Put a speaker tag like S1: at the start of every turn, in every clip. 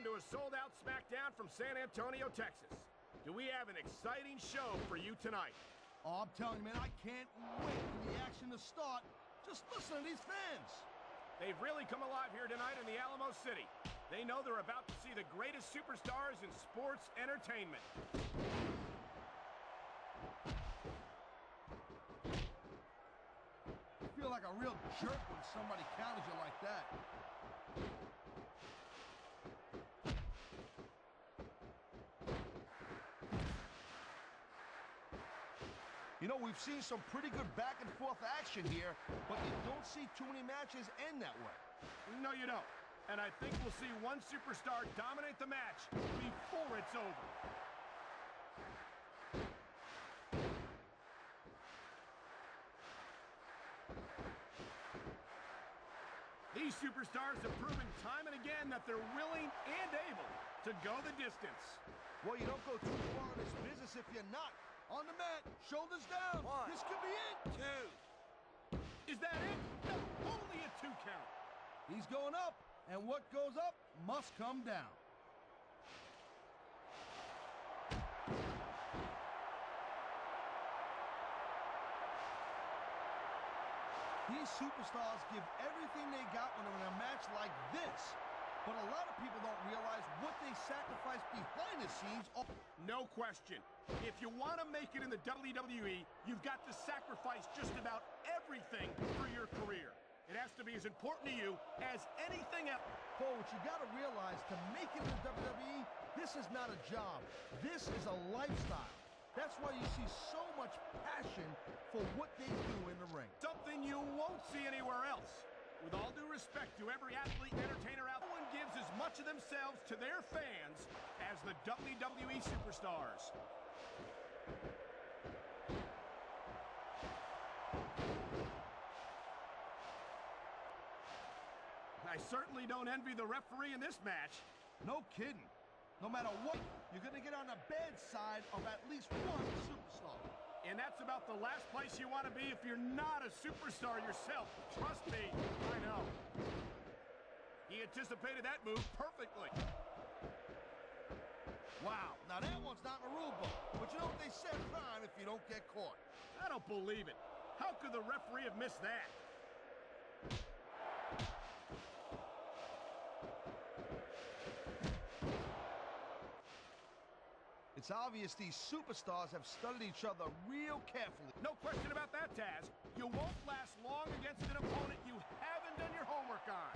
S1: to a sold-out SmackDown from San Antonio, Texas. Do we have an exciting show for you tonight?
S2: Oh, I'm telling you, man, I can't wait for the action to start. Just listen to these fans.
S1: They've really come alive here tonight in the Alamo City. They know they're about to see the greatest superstars in sports entertainment.
S2: I feel like a real jerk when somebody counters you like that. You know, we've seen some pretty good back-and-forth action here, but you don't see too many matches end that way.
S1: No, you don't. And I think we'll see one superstar dominate the match before it's over. These superstars have proven time and again that they're willing and able to go the distance.
S2: Well, you don't go too far in this business if you're not. On the mat, shoulders down.
S3: One,
S2: this could be it.
S3: 2.
S1: Is that it? No, only a 2 count.
S2: He's going up, and what goes up must come down. These superstars give everything they got when they're in a match like this. But a lot of people don't realize what they sacrifice behind the scenes.
S1: No question. If you want to make it in the WWE, you've got to sacrifice just about everything for your career. It has to be as important to you as anything else.
S2: Cole, what you got to realize, to make it in the WWE, this is not a job. This is a lifestyle. That's why you see so much passion for what they do in the ring.
S1: Something you won't see anywhere else. With all due respect to every athlete and entertainer out there, no one gives as much of themselves to their fans as the WWE superstars. I certainly don't envy the referee in this match.
S2: No kidding. No matter what, you're going to get on the bad side of at least one superstar.
S1: And that's about the last place you want to be if you're not a superstar yourself. Trust me, I know. He anticipated that move perfectly.
S2: Wow, now that one's not in the rule book. But you know what they say, crime if you don't get caught.
S1: I don't believe it. How could the referee have missed that?
S2: It's obvious these superstars have studied each other real carefully.
S1: No question about that, Taz. You won't last long against an opponent you haven't done your homework on.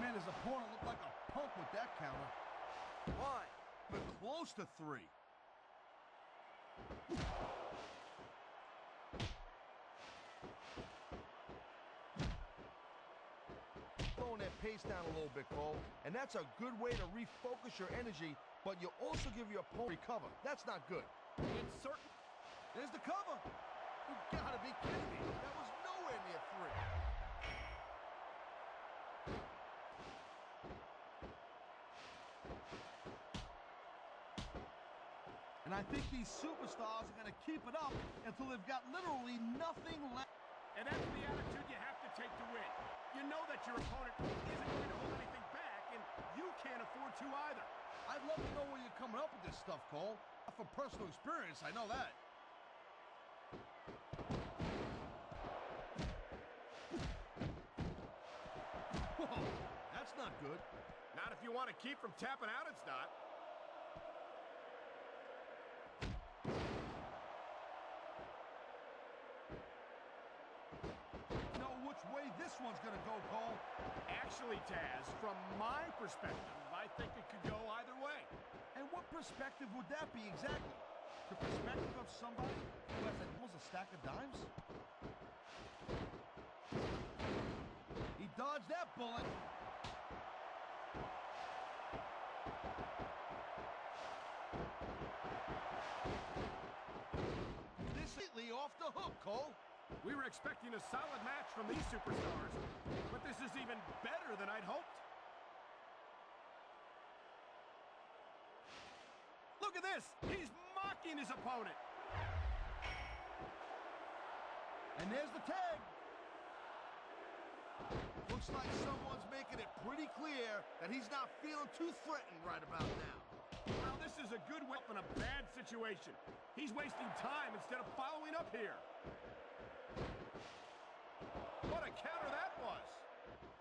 S2: Man, his opponent looked like a punk with that counter.
S3: 1.
S2: But close to 3. Slowing that pace down a little bit, Cole. And that's a good way to refocus your energy, but you also give your opponent recover. That's not good.
S1: It's certain.
S2: There's the cover. You gotta be kidding me. That was nowhere near 3. And I think these superstars are going to keep it up until they've got literally nothing left.
S1: And that's the attitude you have to take to win. You know that your opponent isn't going to hold anything back, and you can't afford to either.
S2: I'd love to know where you're coming up with this stuff, Cole. From personal experience, I know that. Whoa, that's not good.
S1: Not if you want to keep from tapping out, it's not.
S2: Which way this one's gonna go, Cole?
S1: Actually, Taz, from my perspective, I think it could go either way.
S2: And what perspective would that be exactly? The perspective of somebody who has almost a stack of dimes? He dodged that bullet. This is off the hook, Cole.
S1: We were expecting a solid match from these superstars, but this is even better than I'd hoped. Look at this! He's mocking his opponent!
S2: And there's the tag. Looks like someone's making it pretty clear that he's not feeling too threatened right about now.
S1: Well, this is a good weapon in a bad situation. He's wasting time instead of following up here. What a counter that was.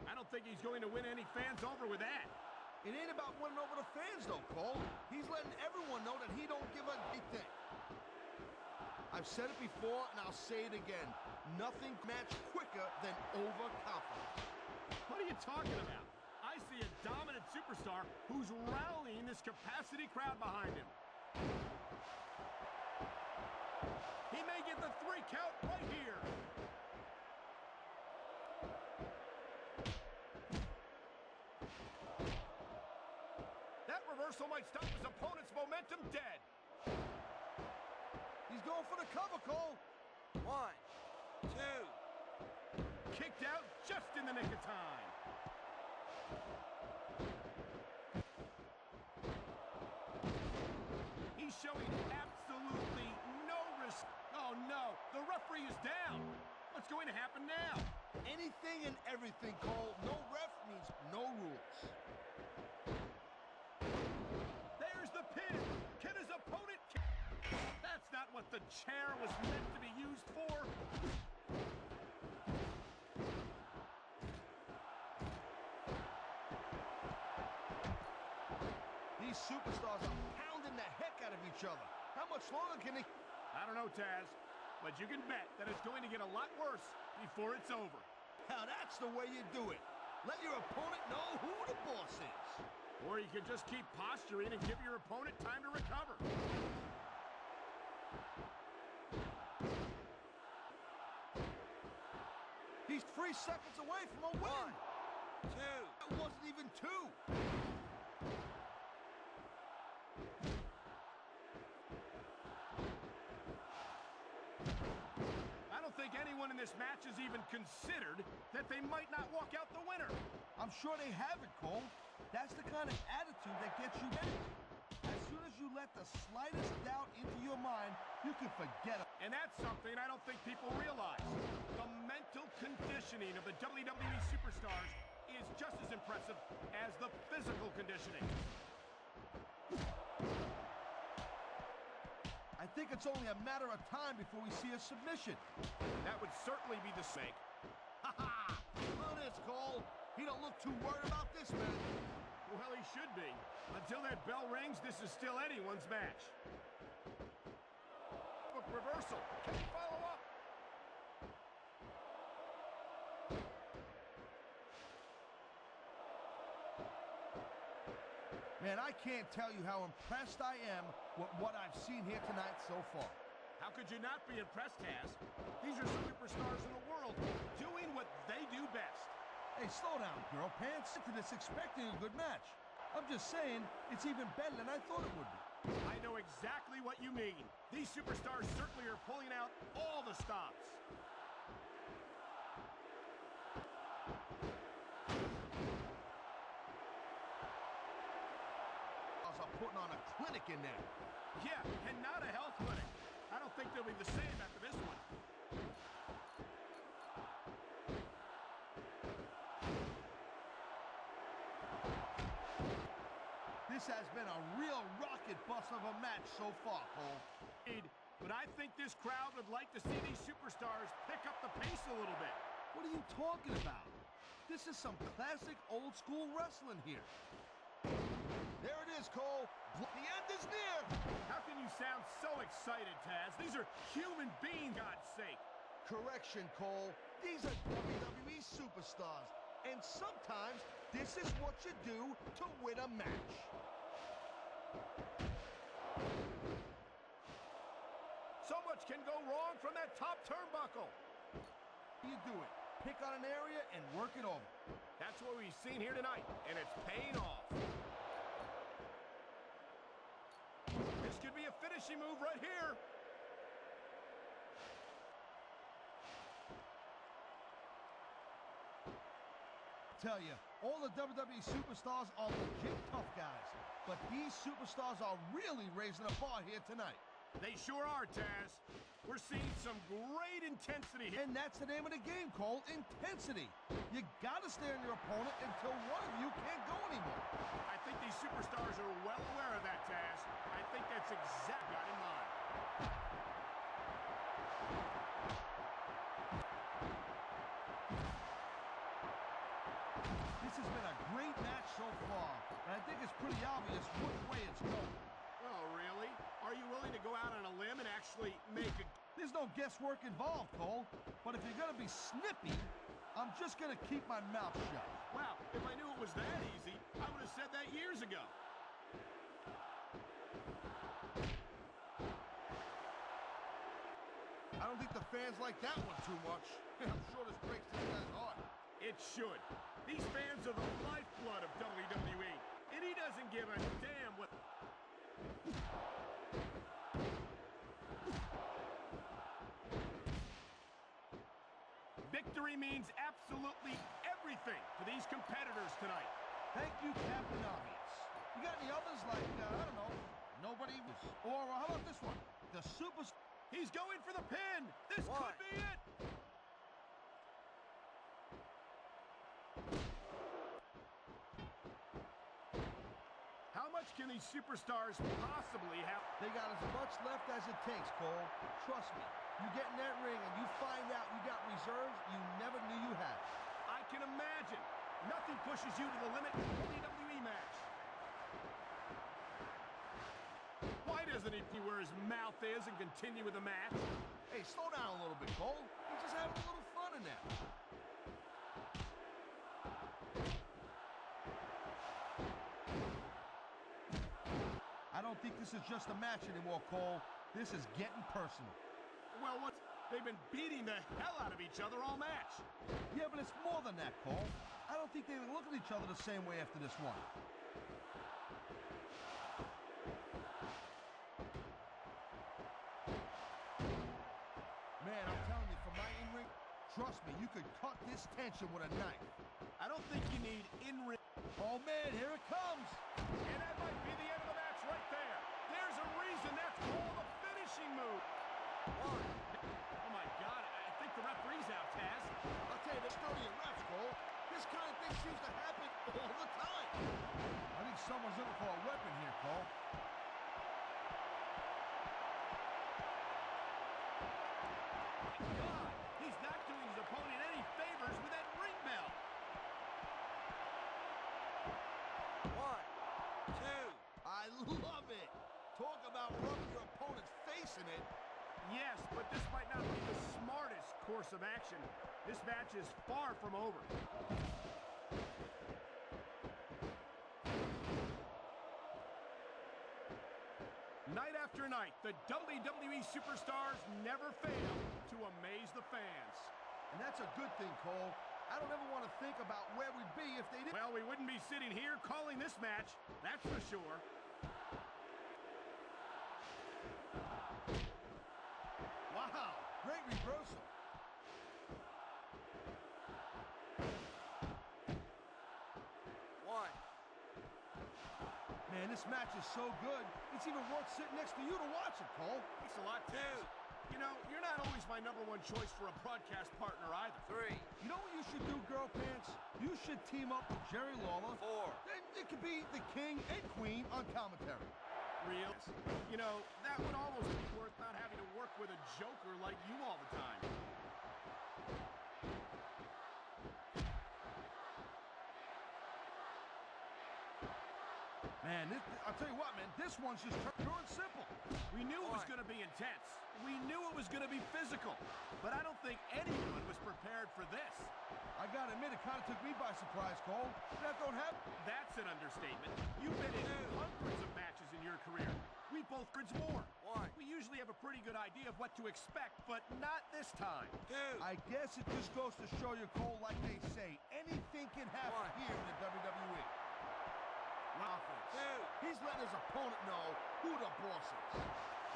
S1: I don't think he's going to win any fans over with that.
S2: It ain't about winning over the fans, though, Cole. He's letting everyone know that he don't give a thing. I've said it before, and I'll say it again. Nothing matched quicker than overconfidence.
S1: What are you talking about? I see a dominant superstar who's rallying this capacity crowd behind him. He may get the 3 count right here. That reversal might stop his opponent's momentum dead.
S2: He's going for the cover, Cole.
S3: 1, 2.
S1: Kicked out just in the nick of time. He's showing absolutely no risk. Oh, no. The referee is down. What's going to happen now?
S2: Anything and everything, Cole. No ref means no rules.
S1: There's the pin. Can his opponent... That's not what the chair was meant to be used for.
S2: These superstars are pounding the heck out of each other. How much longer can they...
S1: I don't know, Taz, but you can bet that it's going to get a lot worse before it's over.
S2: Now that's the way you do it. Let your opponent know who the boss is.
S1: Or you could just keep posturing and give your opponent time to recover.
S2: He's 3 seconds away from a win.
S3: 1, 2.
S2: It wasn't even 2.
S1: I don't think anyone in this match has even considered that they might not walk out the winner.
S2: I'm sure they have it, Cole. That's the kind of attitude that gets you in. As soon as you let the slightest doubt into your mind, you can forget it.
S1: And that's something I don't think people realize. The mental conditioning of the WWE superstars is just as impressive as the physical conditioning.
S2: I think it's only a matter of time before we see a submission.
S1: That would certainly be the sake.
S2: Ha-ha! Look at this, Cole. He don't look too worried about this, man.
S1: Well, he should be. Until that bell rings, this is still anyone's match. Look, reversal. Can he follow up?
S2: Man, I can't tell you how impressed I am with what I've seen here tonight so far.
S1: How could you not be impressed, Taz? These are superstars in the world doing what they do best.
S2: Hey, slow down, girl pants. Into this expecting a good match. I'm just saying, it's even better than I thought it would be.
S1: I know exactly what you mean. These superstars certainly are pulling out all the stops.
S2: Are putting on a clinic in there.
S1: Yeah, and not a health clinic. I don't think they'll be the same after this one.
S2: This has been a real rocket bus of a match so far, Cole.
S1: But I think this crowd would like to see these superstars pick up the pace a little bit.
S2: What are you talking about? This is some classic old-school wrestling here. There it is, Cole. The end is near.
S1: How can you sound so excited, Taz? These are human beings, God's sake.
S2: Correction, Cole. These are WWE superstars. And sometimes this is what you do to win a match.
S1: So much can go wrong from that top turnbuckle.
S2: You do it. Pick on an area and work it over.
S1: That's what we've seen here tonight, and it's paying off. This could be a finishing move right here.
S2: Tell you, all the WWE superstars are legit tough guys, but these superstars are really raising the bar here tonight.
S1: They sure are, Taz. We're seeing some great intensity here.
S2: And that's the name of the game, Cole. Intensity. You gotta stay on your opponent until one of you can't go anymore.
S1: I think these superstars are well aware of that, Taz. I think that's exactly got in mind.
S2: This has been a great match so far, and I think it's pretty obvious which way it's going.
S1: Oh, really? Are you willing to go out on a limb and actually make a...
S2: There's no guesswork involved, Cole. But if you're gonna be snippy, I'm just gonna keep my mouth shut.
S1: Wow, if I knew it was that easy, I would have said that years ago.
S2: I don't think the fans like that one too much. I'm sure this breaks this guy's heart.
S1: It should. These fans are the lifeblood of WWE, and he doesn't give a damn what... Victory means absolutely everything to these competitors tonight.
S2: Thank you, Captain Obvious. You got any others like, I don't know, nobody was... Or how about this one? The Super...
S1: He's going for the pin. This could be it. How much can these superstars possibly have?
S2: They got as much left as it takes, Cole. Trust me. You get in that ring and you find out you got reserves you never knew you had.
S1: I can imagine. Nothing pushes you to the limit in a WWE match. Why doesn't he see where his mouth is and continue with the match?
S2: Hey, slow down a little bit, Cole. He's just having a little fun in there. I don't think this is just a match anymore, Cole. This is getting personal.
S1: Well, they've been beating the hell out of each other all match.
S2: Yeah, but it's more than that, Cole. I don't think they look at each other the same way after this one. Man, I'm telling you, for my in-ring, trust me, you could cut this tension with a knife.
S1: I don't think you need in-ring.
S2: Oh, man, here it comes.
S1: And that might be the end of the match right there. There's a reason that's called a finishing move.
S3: One.
S1: Oh, my God. I think the referee's out, Taz.
S2: I'll tell you, they're still your refs, Cole. This kind of thing seems to happen all the time. I think someone's looking for a weapon here, Cole.
S1: God, he's not doing his opponent any favors with that ring bell.
S3: 1, 2.
S2: I love it. Talk about rubbing your opponent's face in it.
S1: Yes, but this might not be the smartest course of action. This match is far from over. Night after night, the WWE superstars never fail to amaze the fans.
S2: And that's a good thing, Cole. I don't ever want to think about where we'd be if they didn't.
S1: Well, we wouldn't be sitting here calling this match, that's for sure.
S2: Wow, great reversal. Man, this match is so good, it's even worth sitting next to you to watch it, Cole.
S1: Thanks a lot, Taz. You know, you're not always my #1 choice for a broadcast partner either.
S3: 3,
S2: You know what you should do, Girl Pants? You should team up with Jerry Lawler.
S3: 4.
S2: Then it could be the King and Queen on commentary.
S1: Real. You know, that would almost be worth not having to work with a joker like you all the time.
S2: Man, I'll tell you what, man, this one's just pure and simple.
S1: We knew it was going to be intense. We knew it was going to be physical. But I don't think anyone was prepared for this.
S2: I gotta admit, it kind of took me by surprise, Cole. That don't happen.
S1: That's an understatement. You've been in hundreds of matches in your career. We both hundreds more.
S3: 1,
S1: We usually have a pretty good idea of what to expect, but not this time.
S3: 2.
S2: I guess it just goes to show you, Cole, like they say, anything can happen here in the WWE.
S3: Two.
S2: He's letting his opponent know who the boss is.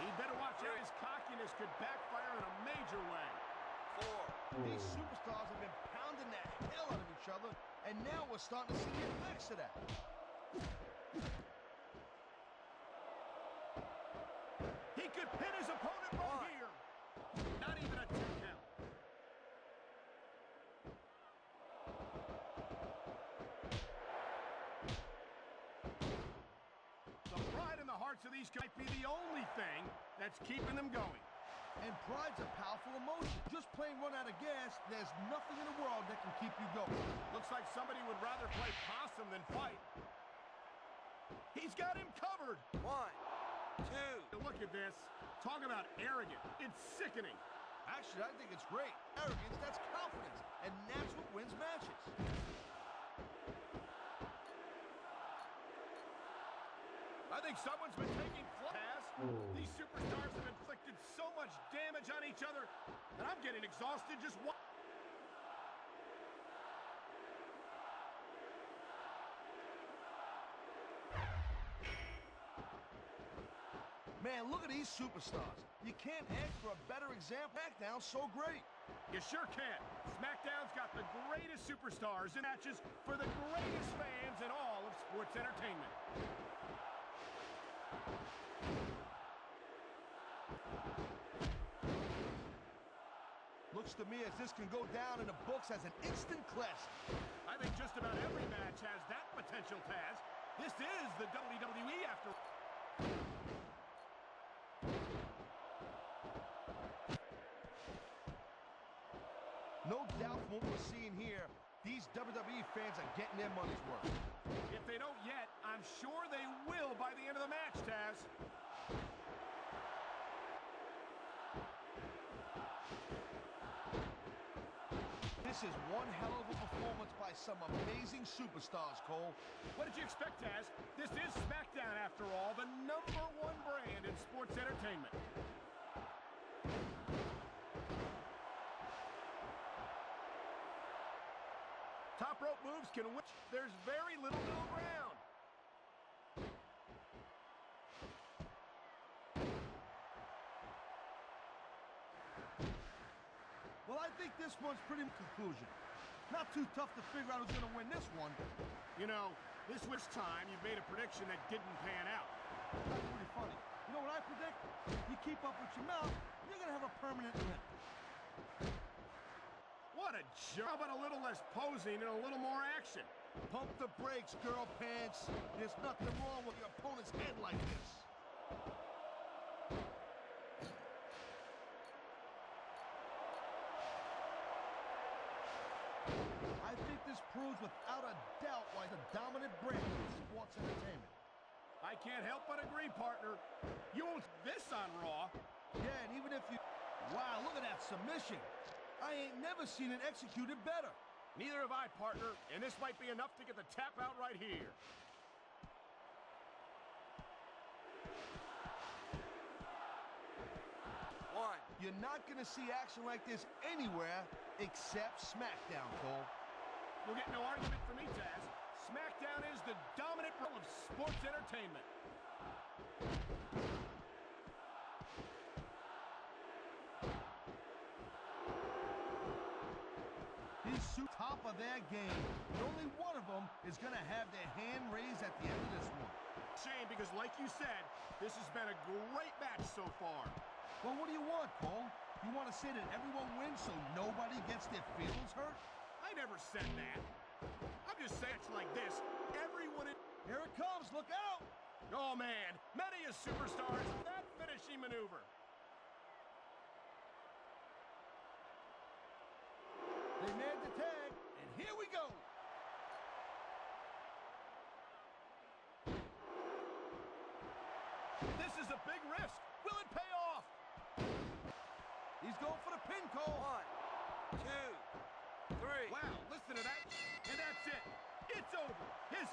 S1: He'd better watch out. His cockiness could backfire in a major way.
S3: 4.
S2: These superstars have been pounding the hell out of each other, and now we're starting to see the effects of that.
S1: He could pin his opponent right here. Not even a 2 count. The pride in the hearts of these guys might be the only thing that's keeping them going.
S2: And pride's a powerful emotion. Just plain run out of gas, there's nothing in the world that can keep you going.
S1: Looks like somebody would rather play possum than fight. He's got him covered.
S3: 1, 2.
S1: Look at this. Talk about arrogant. It's sickening.
S2: Actually, I think it's great. Arrogance, that's confidence. And that's what wins matches.
S1: I think someone's been taking pass. These superstars have inflicted so much damage on each other that I'm getting exhausted just watching.
S2: Man, look at these superstars. You can't ask for a better example. SmackDown's so great.
S1: You sure can. SmackDown's got the greatest superstars in matches for the greatest fans in all of sports entertainment.
S2: Looks to me as this can go down in the books as an instant classic.
S1: I think just about every match has that potential, Taz. This is the WWE after.
S2: No doubt from what we're seeing here, these WWE fans are getting their money's worth.
S1: If they don't yet, I'm sure they will by the end of the match, Taz.
S2: This is one hell of a performance by some amazing superstars, Cole.
S1: What did you expect, Taz? This is SmackDown, after all, the #1 brand in sports entertainment. Top rope moves can win. There's very little middle ground.
S2: Well, I think this one's pretty conclusion. Not too tough to figure out who's going to win this one.
S1: You know, this was time you made a prediction that didn't pan out.
S2: That's pretty funny. You know what I predict? You keep up with your mouth, you're going to have a permanent win.
S1: What a job. How about a little less posing and a little more action?
S2: Pump the brakes, girl pants. There's nothing wrong with your opponent's head like this. I think this proves without a doubt why the dominant brand in sports entertainment.
S1: I can't help but agree, partner. You won't this on Raw.
S2: Yeah, and even if you... Wow, look at that submission. I ain't never seen it executed better.
S1: Neither have I, partner, and this might be enough to get the tap out right here.
S2: You're not going to see action like this anywhere except SmackDown, Cole.
S1: You'll get no argument from me, Taz. SmackDown is the dominant role of sports entertainment.
S2: These suits top of their game. And only one of them is going to have their hand raised at the end of this one.
S1: Shame, because like you said, this has been a great match so far.
S2: Well, what do you want, Cole? You want to say that everyone wins so nobody gets their feelings hurt?
S1: I never said that. I'm just saying it's like this. Everyone in...
S2: Here it comes, look out!
S1: Oh, man. Many a superstars that finishing maneuver.
S2: They made the tag, and here we go!
S1: This is a big risk. Will it pay off?
S2: He's going for the pin, Cole.
S3: 1, 2, 3.
S1: Wow, listen to that. And that's it. It's over. His